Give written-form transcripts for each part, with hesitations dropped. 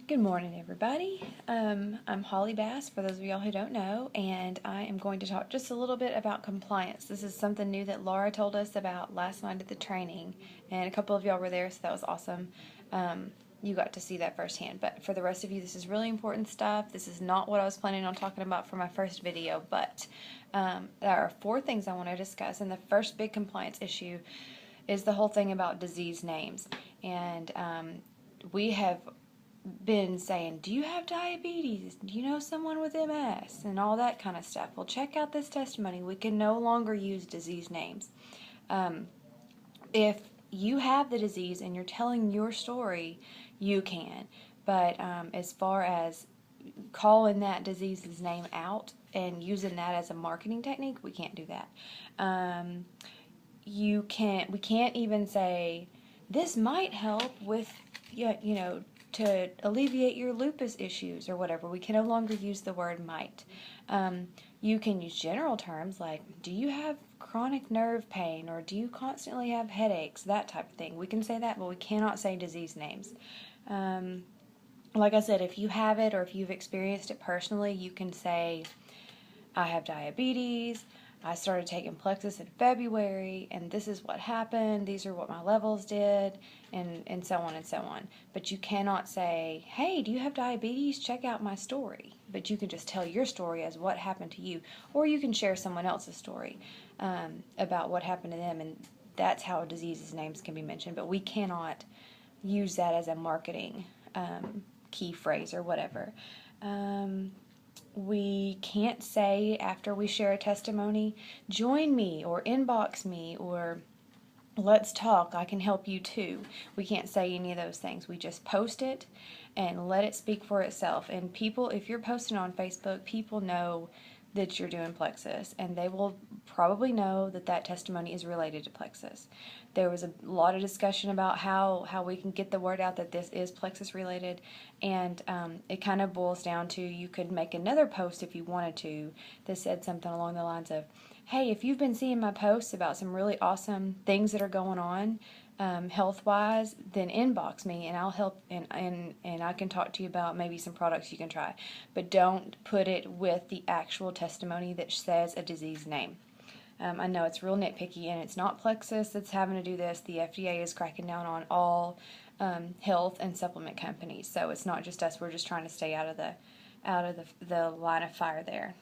Good morning, everybody. I'm Holly Bass, for those of y'all who don't know, and I am going to talk just a little bit about compliance. This is something new that Laura told us about last night at the training, and a couple of y'all were there, so that was awesome. You got to see that firsthand, but for the rest of you, this is really important stuff. This is not what I was planning on talking about for my first video, but there are 4 things I want to discuss, and the first big compliance issue is the whole thing about disease names, and we have been saying, do you have diabetes? Do you know someone with MS? And all that kind of stuff. Well, check out this testimony. We can no longer use disease names. If you have the disease and you're telling your story, you can. But as far as calling that disease's name out and using that as a marketing technique, we can't do that. We can't even say, this might help with, to alleviate your lupus issues or whatever. We can no longer use the word might. You can use general terms like, do you have chronic nerve pain, or do you constantly have headaches, that type of thing. We can say that, but we cannot say disease names. Like I said, if you have it or if you've experienced it personally, you can say, I have diabetes, I started taking Plexus in February, and this is what happened, these are what my levels did, and so on and so on. But you cannot say, hey, do you have diabetes? Check out my story. But you can just tell your story as what happened to you, or you can share someone else's story about what happened to them, and that's how diseases' names can be mentioned. But we cannot use that as a marketing key phrase or whatever. We can't say after we share a testimony, join me or inbox me or let's talk, I can help you too. We can't say any of those things. We just post it and let it speak for itself. And people, if you're posting on Facebook, people know that you're doing Plexus, and they will probably know that that testimony is related to Plexus. There was a lot of discussion about how we can get the word out that this is Plexus related, and it kind of boils down to, you could make another post if you wanted to that said something along the lines of, hey, if you've been seeing my posts about some really awesome things that are going on health-wise, then inbox me and I'll help, and I can talk to you about maybe some products you can try. But don't put it with the actual testimony that says a disease name. I know it's real nitpicky, and it's not Plexus that's having to do this. The FDA is cracking down on all health and supplement companies, so it's not just us. We're just trying to stay out of the line of fire there.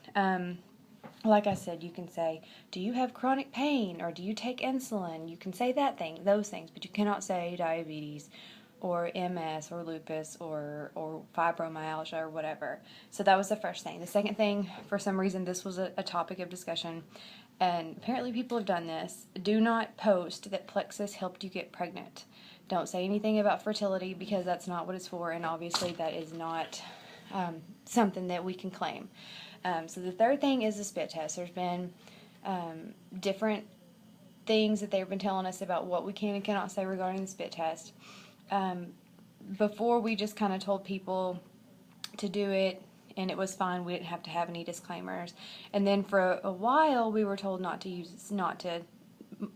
Like I said, you can say, do you have chronic pain, or do you take insulin? You can say those things, but you cannot say diabetes or MS or lupus or fibromyalgia or whatever. So that was the first thing. The second thing, for some reason, this was a topic of discussion, and apparently people have done this. Do not post that Plexus helped you get pregnant. Don't say anything about fertility, because that's not what it's for, and obviously that is not something that we can claim. So the third thing is the spit test. There's been different things that they've been telling us about what we can and cannot say regarding the spit test. Before, we just kind of told people to do it, and it was fine. We didn't have to have any disclaimers. And then for a while, we were told not to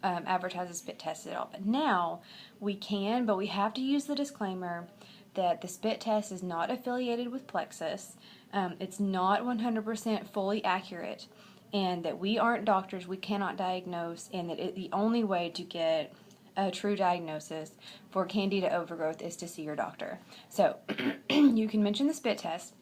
advertise a spit test at all. But now we can, but we have to use the disclaimer that the spit test is not affiliated with Plexus. It's not 100% fully accurate, and that we aren't doctors, we cannot diagnose, and that the only way to get a true diagnosis for candida overgrowth is to see your doctor. So you can mention the spit test,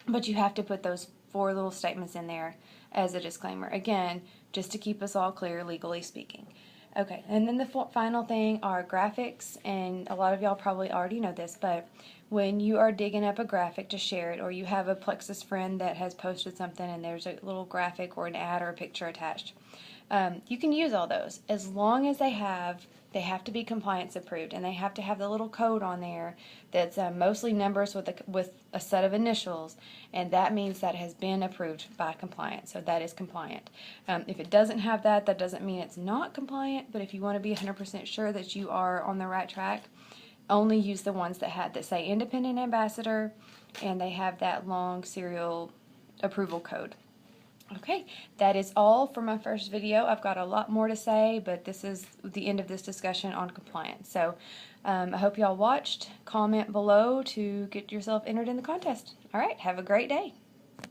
but you have to put those 4 little statements in there as a disclaimer. Again, just to keep us all clear, legally speaking. Okay, and then the final thing are graphics, and a lot of y'all probably already know this, but when you are digging up a graphic to share it, or you have a Plexus friend that has posted something and there's a little graphic or an ad or a picture attached, you can use all those as long as they have to be compliance approved, and they have to have the little code on there that's mostly numbers with a set of initials, and that means that has been approved by compliance, so that is compliant. If it doesn't have that, that doesn't mean it's not compliant, but if you want to be 100% sure that you are on the right track, only use the ones that say independent ambassador, and they have that long serial approval code. Okay, that is all for my first video. I've got a lot more to say, but this is the end of this discussion on compliance. So I hope y'all watched. Comment below to get yourself entered in the contest. All right, have a great day.